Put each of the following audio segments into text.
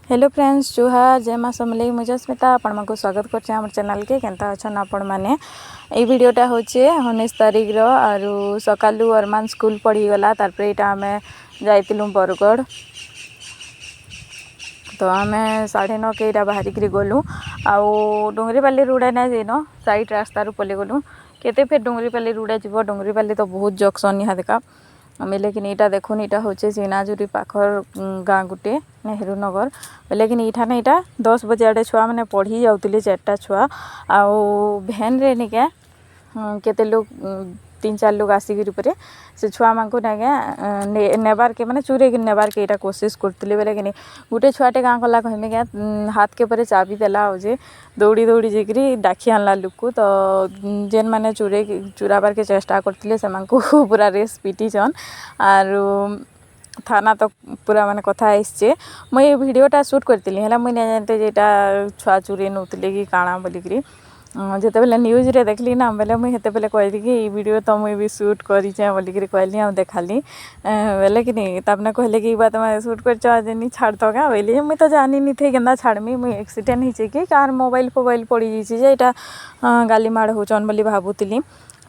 Hello friends जुहार जय माँ समलेई मुझे स्मिता आपण को स्वागत करछे हमर चैनल के केनता अछन आपण माने ए वीडियोटा होचे 19 तारीख रो आरु सकालू अरमान स्कूल पढ़ी गला तार पर एटा हमें जाइतिलु बरगढ़ तो आमे 9:30 के एटा बाहरी करी गलु आउ डोंगरीपाली रोड ना जेनो साइड रास्ता रु पले गलु केते फिर डोंगरीपाली रोड जीवो डोंगरीपाली तो बहुत जंक्शन यहाँ देखा लेकिन यहाँ देखुन यहाँ हूँ सीनाजुरी पाखर गाँ गुटे नेहरू नगर लेकिन यहाँ यहाँ 10 बजे आड़े छुआ मैंने पढ़ी जाऊे 4टा छुआ आउ भैन रे निके केते लोग 3-4 लोग आसिक से छुआ मानक नेबार के माने चूरे नेबार के यहाँ कोशिश करते बेले कि गोटे छुआटे गाँ कला कहमी क्या हाथ के परे चाबी देला जे दौड़ी दौड़ी जाकरी डाकी आनला लोक को तो जेन मैंने चुराबार के चेष्टा करते से पूरा रेस पिटीचन आर थाना तो पूरा माने कथा आसचे मुझे वीडियोटा शूट करती है मुझे नहीं जानते जेटा छुआ चुरी नौले कि काଣା बोलिकी जिते बेले न्यूज रे देखली ना बेले मुझे बेले कहली कि वीडियो तो मुझे भी शूट करें बोलिकी कहली आ देखाली बेले कि नहीं तबने कहले कि बात मैं शूट कर छाड़ तो क्या बोली मुझे तो जानी नहीं थे केन्दा छाड़मी मुझे एक्सीडेंट होचे कि कार मोबाइल फोबाइल पड़ी जाइए यहाँ गाली माड़ होचन बोली भावुली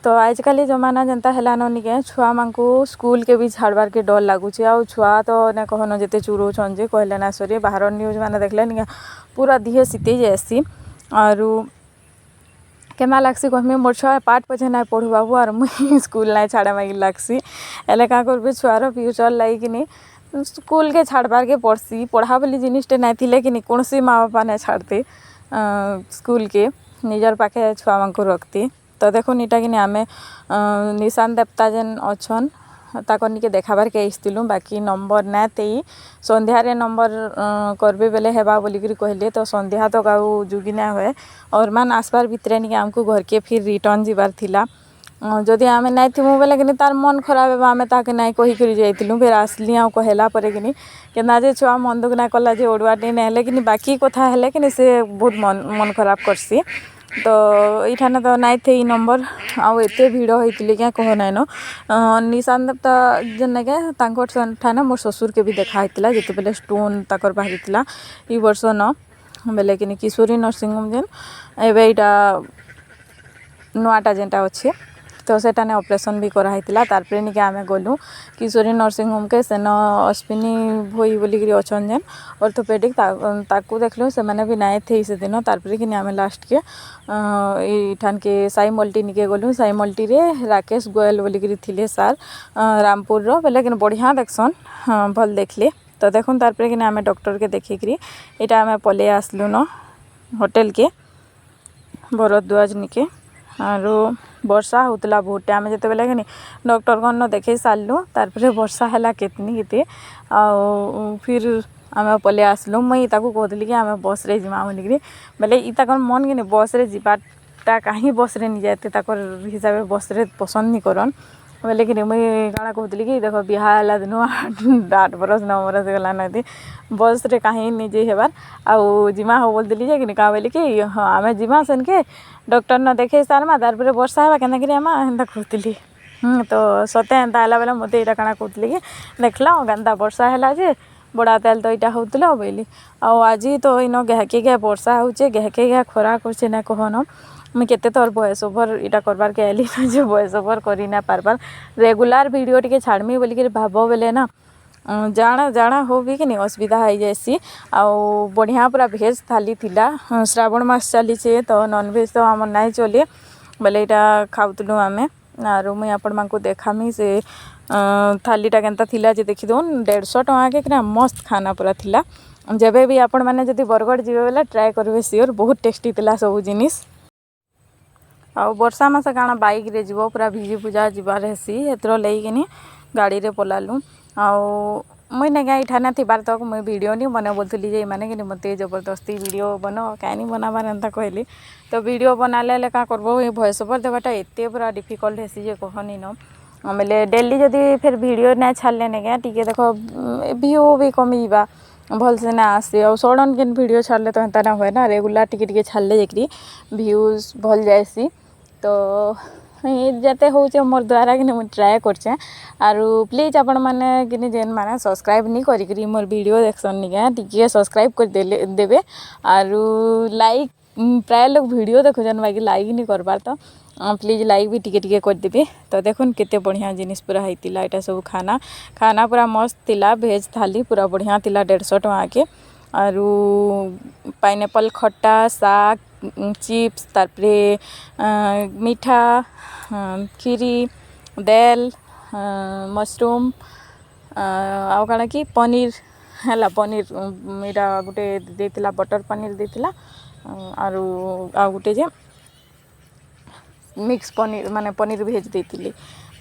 तो आजकल जमाना जनता है निके छुआ मानकू स्कूल के भी छाड़बार के डर लगुच आ छुआ तो ने कहन जिते चुरोचन जे कहले ना सरी बाहर न्यूज मैंने देखले निके पूरा दिहे सीते जासी और केना लागसी कहमी मोर छुआ पाठ पछे ना पढ़ू बाबू और मुई स्कूल ना छाड़ा मागी लागसी एले का करबे छुआर फ्यूचर लाई कि नहीं स्कूल के छाड़बार के पढ़सी पढ़ा बोली जिनिसटे ना थिले कि नहीं कौन माँ बापा ना छाड़ते स्कूल के निजर पाखे छुआ मान को रखती तो देखो नीटा कि आमे निशान देवता जेन अच्छन ताको निके देखाबार के आइलु बाकी नंबर ना तेई संध्यारे नंबर करबे बेले हेबा बोलिकी कहले तो संध्या तो गाँव जुगी ना हुए और मान आसबार भितरे निके आमको घर के फिर रिटर्न जीवार थिला जदि आमे नाइ थिमु बेले कि तार मन खराब हेबा आमे ताके नाइ कहि करी जाइतिलु फिर आसली आ कहला परे कि केना जे छुआ मन दुख ना कला जे ओडुआटे ना हेले कि बाकी कथा हेले कि से बहुत मन खराब करसी तो ये तो नाइ थे नंबर आउ एते भिड़ होते क्या कह नाइन निशान देवता जेन क्या ठाना मोर ससुर के भी देखा जिते बेले स्टोन ताकर बाहरी ई वर्ष न बेले कि किशोरी नर्सिंग होम जेन एवं नुआटा जेनटा अच्छे तो सेटा ने ऑपरेशन भी कराई तार पर निके आमे गलु किशोरी नर्सिंग होम के सेन अश्विनी भोई बोलिकी अच्छन जेन ऑर्थोपेडिक ताकू देखलु से मैंने भी नाइ थे से दिन तार पर कि आमे लास्ट के ईठान के साई मल्टी निके गलु साई मल्टी रे राकेश गोयल बोलिकी थिले सार रामपुर रो बेले कि बढ़िया देखसन भल देखले तो देखुन तार पर कि आमे डॉक्टर के देखिकी यहाँ आमे पले आसलु न होटेल के भरद्वाज निके आरो वर्षा होतला बहुत टाइम जिते बेले कि डॉक्टर को न देखे सारू तार वर्षा है केतनी केते आ फिर आम पले आसलु मुई ताकू कहली कि आम बस रे जिमा बोलिकी बेले ई मन कि बस रे जीवाटा कहीं बस रे नहीं जाते हिसाब से बस रे पसंद नहीं करन बोले कि मुई काଣା कहली कि देख बिहा दिन 8 बरस 9 बरस गला नदी बस रे कहीं निजे हेबार आउ जिमा हो बोलती कि क्या बोली कि हाँ आम जिमा सेन के डॉक्टर न देखे सारमा तार पर वर्षा हेबा केना करी आमा एंता कहती तो सते एंता है बेले मत यहाँ काଣା कहली कि देखला गंदा वर्षा है जे बड़ा तेल तो यहाँ होता बोली आज तो इन गहके गया वर्षा होचे गहके गया खरा कर ना कहन मुझे केते थर वॉइस ओवर इटा करबार के आइली ना जो वॉइस ओवर करी ना पारबार रेगुलर वीडियो टिके छाड़मी बोलिकी भाव बेले ना जाना जाना हो भी कि नहीं असुविधा हो जाएसी आउ बढ़िया पूरा भेज थाली थिला श्रावण मास चलीचे तो नॉनभेज तो आम नाइ चले बोले यहाँ खाऊलु आमे आर मुई आपण मानक देखामी से थालीटा केनता थिला जे देखी दौन 150 टଙ୍କା के किना मस्त खाना पूरा थिला जबे भी आपण माने जदि बरगढ़ जीवे बेले ट्राए करबे सियोर बहुत टेस्टी थिला सब जिनिस आ वर्षा मास काଣା बाइक रे जीवो पूरा भिजी भुजा जीवार हेसी एतर लेकिन गाड़ी रे पलालु आउ मुई ना क्या इठाना थिबार तक मुई वीडियो नहीं बना बोलती जे माने कि मत जबरदस्ती वीडियो बनो कहीं बनाबार एंता कहली तो वीडियो बनाले क्या करबो वॉइस ओवर देवाटा एते पूरा डिफिकल्ट हेसी जे कहनी न आमेले डेली जदि फिर वीडियो ना छाड़ले ना क्या टिके देख व्यू भी कमीबा भल से ना आसे और सडन केन वीडियो छाड़ले तो एंता ना हुए ना रेगुलर टिके टिके छाड़ले जाकरी व्यूज भल जाएसी तो ଯେତେ ହେଉଛେ ମୋର୍ ଦ୍ୱାରା कि मुझे ट्राए करछे आरु प्लीज आपण मैंने कि जेन मैंने सब्सक्राइब नहीं करी मोर वीडियो देखसन निके टिके सब्सक्राइब कर देबे आरु लाइक प्राय लोग वीडियो देखुछन बाकी लाइक नहीं करबार तो प्लीज लाइक भी टिके टिके कर देबे। तो देखुन केते बढ़िया जिनिस पूरा होइतिला एटा सब खाना खाना पूरा मस्त थिला भेज थाली पूरा बढ़िया थिला 150 टका के आरु पाइनएप्पल खट्टा साग चिप्स तारपरे मीठा खीरी दाल मशरूम आउ काଣା कि पनीर है पनीर इटा गोटे देतिला बटर पनीर देतिला आरु आ गोटे जे मिक्स पनीर माने पनीर भेज देतिली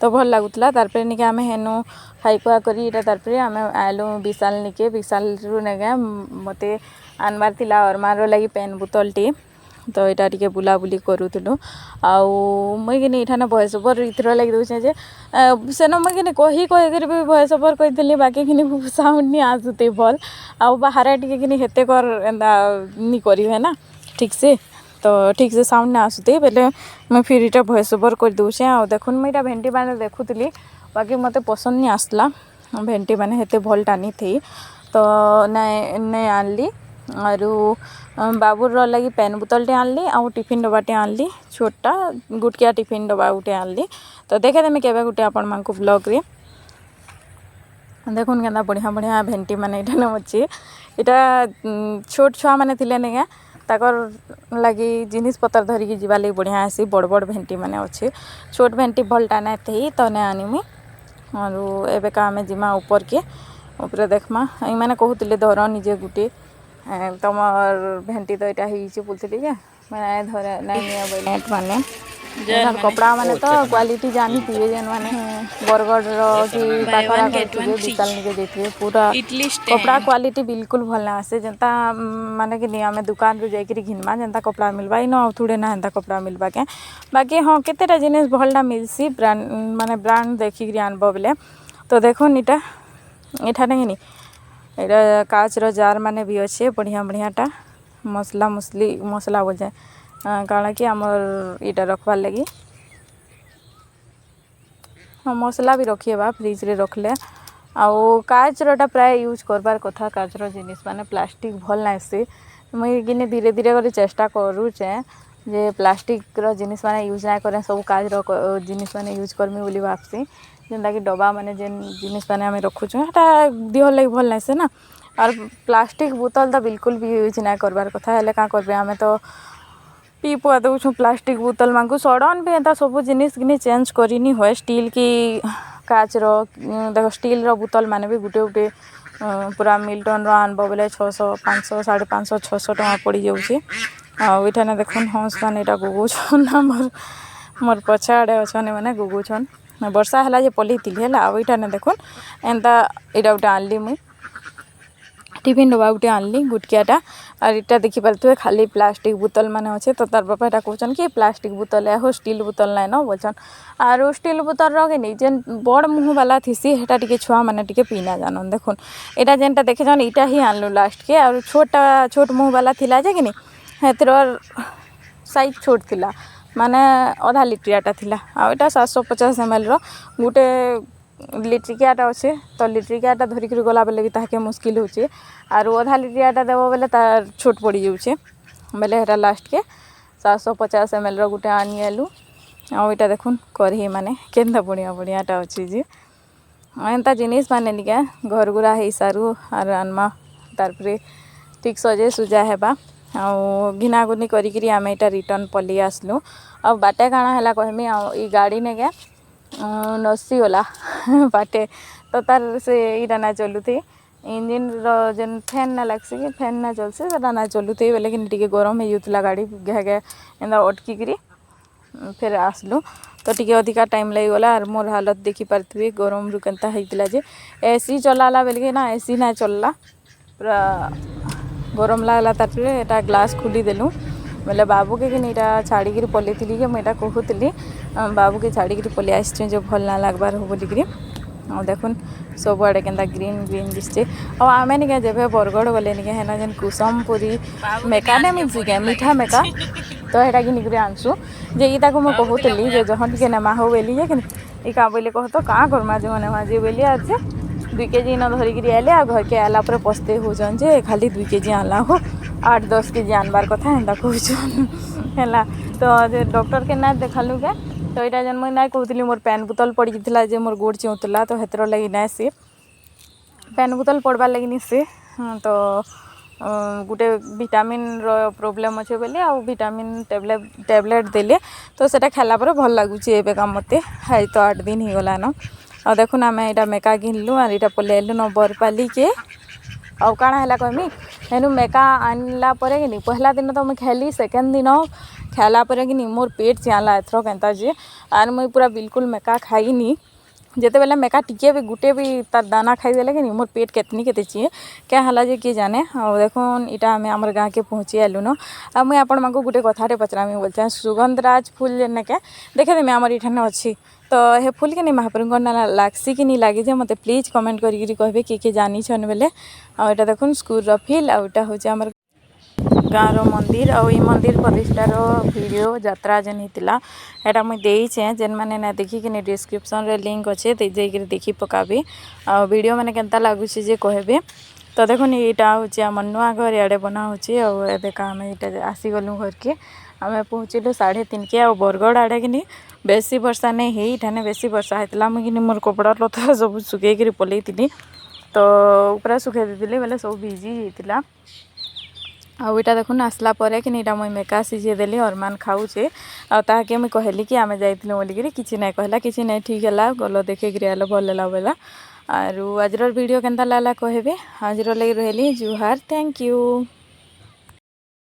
तो भल लागुतला तारपरे निके आमे हेनु खाई खुआ करी इटा तारपरे आमे आलु विशाल निके विशाल रु नेगे मते आनबार थिला और मारो लगी पेन बोतल टी तो यहाँ टे बुलाबुली करूँ आउ मुई कि इठाने भॉइस ओवर इथर लगे दूचे जे सेन मुई कि कही कहीकर भी भॉइस ओवर कही बाकी कि साउंड नहीं आसुते भल आउ बाहर टे कि हेते कर एंता नहीं करें ना ठीक से तो ठीक से साउंड नहीं आसुते बेले मुई फिर इटा भॉइस ओवर कर दूचे आ देखुन मुई इटा भेंटी मैंने देखुली बाकी मते पसंद नहीं आसला भेंटी मैंने हेते भल टानी थी तो नहीं आनली आरु बाबूर लगी पेन बोतल टे आनली आउ टिफिन डब्बाटे आनली छोटा गुटकिया टिफिन डब्बा गोटे आनली तो देखे देमी केबे गोटे आपण मानकु ब्लॉग रे देखुन केंदा बढ़िया बढ़िया भेंटी माने इठाने अच्छी इटा छोट छुआ माने थिले नेगा ताकर लगी जिनिस पतर धरिकी जीवा लगी बढ़िया आसी बड़ बड़ भेंटी माने अच्छे छोट भेंटी भलटा नाइ थी तो ने आनिमी आरु एबे का आमे जिमा ऊपर के ऊपर देखमा ई माने कहूतिले धर निजे गुटे तमर भेंटी तो यहाँ हो बोलती जे मैंने धर नहीं नेट माने कपड़ा माने तो क्वालिटी जानी थी जेन माने बरगढ़ कि पाखरा करथिबे विशाल निके देखिए पूरा कपड़ा क्वालिटी बिल्कुल भल ना आसे जनता माने कि नहीं आमे दुकान रू जाइकरी घिनमा जनता कपड़ा मिलबा इन थोड़े ना एंता कपड़ा मिलबा के बाकी हाँ केतेटा जिनिस भलटा मिलसी ब्रांड माने ब्रांड देखिकरी आनबो बेले तो देखुन इटा एठाने कि नहीं यहाँ काचर जार माने भी अच्छे बढ़िया बढ़ियाटा मसला मसला बोल जाए कारण कि आमर इटा रखबार लगी हाँ मसला भी रखिए बा फ्रिज रे रखले आउ काचरटा प्राय यूज करबार कथा काचर जिनिस माने प्लास्टिक भल नाइसी मुई कि धीरे धीरे कर चेष्टा करूचे जे प्लास्टिक रो जिनिस माने यूज ना करे सब काचर जिनिस माने यूज करमी बोली भाबसी जेनता कि डब्बा माने जेन जिनिस माने आमे रखुछु हटा दिह लगी भल नाइसे ना और प्लास्टिक बोतल तो बिल्कुल भी यूज ना करबार कथा हेले का करबे आमे तो पी पुआ दउछु प्लास्टिक बोतल मांगु सडन भी एंता सब जिनिस कि चेंज करिनी होय स्टील की काचर देखो स्टील रो बोतल माने भी गुटे गुटे पूरा मिल्टन रो आनबो बेले 600 500 550 600 टका पड़ी जाउची आ ओइठाने देखुन हंस माने एटा गुगुछन मोर पछाड़े अछन माने गुगुछन वर्षा हला जे पलिथिली हला आ ओइठाने देखुन एंता एटा उटा आनली मुई टिफिन डब्बा गोटे आनली गुटकियाटा और इटा देखी पारे खाली प्लास्टिक बोतल माने अच्छे तो तार बापा कहन कि प्लास्टिक बोतल हो स्टील बोतल नाइन बोलछन आरो स्टील बोतल रगे नहीं जेन बड़ मुँह वाला थीसी हेटा टिके छुआ माने टिके पीना जानन देखुन एटा जेनटा देखे जान इटा ही आनलु लास्ट के और छोट मुँह वाला थिला जे कि नहीं हेतर साइज छोट थिला माने आधा लिटरियाटा थिला आ एटा 750 ml रो गुटे लिट्रिकियाटा अच्छे तो लिट्रिकियाटा धरिक गला बेले भी ताके मुस्किल होचे आर आधा लिट्रियाटा देव बेले तार छोट पड़ जाऊे बेले हेटा लास्ट के 750 ml रो गुटे आनी आलु आईटा देखुन कढ़ी माने केन्ता बढ़िया बढ़ियाटा अच्छे जे एंता जिनिस माने निके घर गुरा हो सारू आर आनमा तारपरे ठीक सजे सुजा हेबा आउ घिना गुनी करी आमे इटा रिटर्न पलि आसलु आ बाटे काଣା हला कहमी ई गाड़ी ने गे नसी गला बाटे तो तार से इटा ना चलु थी इंजिन रो जेन फैन ना लगसी कि फैन ना चलसी सेटा ना चलु थी बेले कि टिके गरम हो जाउतला गाड़ी घे घे एंदा अटकी करी फिर आसलु तो टिके अधिका टाइम लगी गला और मोर हालत देखी पारथि गरम रु केनता होइतला जे एसी चलाला बेले कि ना एसी ना चलला पूरा गरम लागला तारपरे एटा ग्लास खुली देलु बोले बाबू के इटा छाड़ी पलि थी कि मुझे कहूली बाबू के छाड़ी पलि आसचे जो भल ना लगबार हो बोलिकी ଆଉ ଦେଖୁନ୍ ସବୁଆଡ଼େ କେନ୍ତା ଗ୍ରୀନ୍ ଗ୍ରୀନ୍ ଦିଶୁଛେ। ଆଉ ଆମେ ନିକେ ଯେବେ ବରଗଡ଼ ଗଲେ ନିକେ ହେନ ଯେନ୍ କୁସମପୁରୀ ମେକା ନାଇଁ ମିଲ୍ସି କେଁ ମିଠା ମେକା ତ ହେଟା ଘିନିକରି ଆନସୁଁ। ଯେ ଇତାକୁ ମୁଁ କହୁଥିଲି ଯେ ଜହ ଟିକେ ନେମା ହଉ ବେଲି ଯେ ଇ କାଁ ବୋଇଲେ କହ ତ କାଁ କର୍ମା ଜହ ନେମା ଯେ ବେଲି ଆର୍ ଯେ 2 kg ଇନ ଧରିକିରି ଆଏଲେ ଆଉ ଘରକେ ଆଏଲା ପରେ ପସ୍ତେଇ ହଉଛନ୍ ଯେ ଖାଲି 2 kg ଆନଲା ହୋ 8-10 kg ଆନବାର୍ କଥା ହେନ୍ତା କହୁଛନ୍ ହେଲା। ତ ଯେ ଡକ୍ଟରକେ ନାଇଁ ଦେଖାଲୁ କେ ତ ଇଟା ଯେନ୍ ମୁଇଁ ନାଇଁ କହୁଥିଲି ମୋର୍ ପାଏନ୍ ବୋତଲ୍ ପଡ଼ି ଯାଇଥିଲା ଯେ ମୋର୍ ଗୋଡ଼୍ ଚିଉଁଥିଲା ତ ହେଥିର ଲାଗି ନାଇଁ ସେ ପାଏନ୍ ବୋତଲ୍ ପଡ଼ବାର୍ ଲାଗି ନି ସେ ତ ଗୁଟେ ଭିଟାମିନ୍ର ପ୍ରୋବ୍ଲେମ୍ ଅଛେ ବେଲେ ଆଉ ଭିଟାମିନ୍ ଟେବଲେଟ୍ ଦେଲେ ତ ସେଟା ଖାଇଲା ପରେ ଭଲ୍ ଲାଗୁଛେ ଏବେକା ମତେ ହେଇ ତ 8 ଦିନ୍ ହେଇଗଲାନ। ଆଉ ଦେଖୁନ୍ ଆମେ ଇଟା ମେକା ଘିନଲୁ ଆର୍ ଇଟା ପଲେଇ ଆଇଲୁ ନ ବରପାଲିକେ। ଆଉ କାଣା ହେଲା କହମି ହେନୁ ମେକା ଆନଲା ପରେ କିନି ପହଲା ଦିନ ତ ମୁଇଁ ଖାଇଲି ସେକେଣ୍ଡ ଦିନ ଖାଇଲା ପରେ କିନି ମୋର୍ ପେଟ୍ ଚିଆଁଲା ଏଥର କେନ୍ତା ଯେ ଆର୍ ମୁଇଁ ପୁରା ବିଲକୁଲ୍ ମେକା ଖାଇନି। ଯେତେବେଲେ ମେକା ଟିକେ ବି ଗୁଟେ ବି ତାର୍ ଦାନା ଖାଇଦେଲେ କିନି ମୋର୍ ପେଟ୍ କେତ୍ନି କେତେ ଚିଏ क्या हला जे किए जाने। और देखुन इटा आम आमर गाँ के पहुँची आलुन। आ मुई आपण मानकु गुटे कथाटे पचरामि बोलछे सुगंधराज फूल जेने के देखेदेमि आमर इठाने अच्छी तो हे फूल के नहीं महाप्रभु ना लागसी कि नहीं लगे जे मते प्लीज कमेंट करिकी कहबे किए जानी छन बेले। आ इटा देखुन स्कूल रो फील आ इटा होचे आमर गाँव मंदिर आ मंदिर प्रतिष्ठार वीडियो यात्रा जेन होता एटा मुई देइछे जेन माने ना देखी कि डिस्क्रिप्शन रे लिंक अच्छे जाइए देखी पकाबे आ वीडियो माने केनता लागुचे जे कहबे। तो देखुन यहाँ हूँ आम नुआ घर इे बना होका आम ये आसीगलु घर के आम पहुँचलु 3:30 के। आ बरगढ़ आड़े कि बेसी वर्षा नहीं है इठाने बेसी वर्षा होता मुझे मोर कपड़ा लता सब सुखैक पलि तो पूरा सुखै दी बोले सब भिजी होता। आउ इटा देखुन आसला परे कि इटा मुई मेका सिझे देली अरमान खाऊचे आके मुई कहली कि आमे जाइथिलु बोलिकरी किछि नहीं कहला किछि नहीं ठीक है गल देखे आलो भल है बोला। आरु आजर वीडियो केनता लागला कहबे। आजर लगी रहली जुहार थैंक यू।